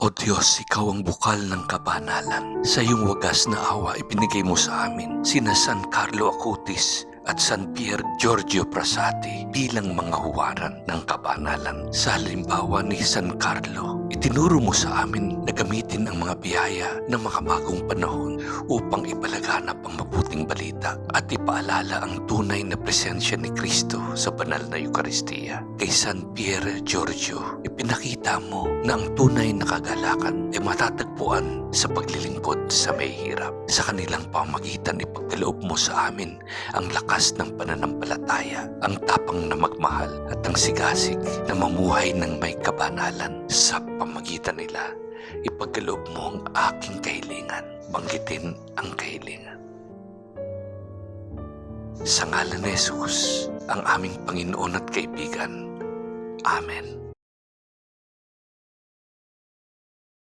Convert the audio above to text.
O Diyos, Ikaw ang bukal ng kabanalan. Sa iyong wagas na awa, ibinigay mo sa amin sina San Carlo Acutis at San Pier Giorgio Frassati bilang mga huwaran ng kabanalan. Sa halimbawa ni San Carlo, itinuro mo sa amin na gamitin ang mga biyaya ng makabagong panahon upang ipalaganap ang mabuting balita at ipaalala ang tunay na presensya ni Kristo sa banal na Eukaristiya. Kay San Pier Giorgio, ipinakita mo na ang tunay na kagalakan ay matatagpuan sa paglilingkod sa may hirap. Sa kanilang pamagitan, ipagkaloob mo sa amin ang lakas ng pananampalataya, ang tapang na magmahal at ang sigasig na mamuhay ng may kabanalan. Sa pamagitan nila, ipagkaloob mo ang aking kahilingan, banggitin ang kahilingan. Sa ngalan ni Jesus, ang aming Panginoon at Kaibigan. Amen.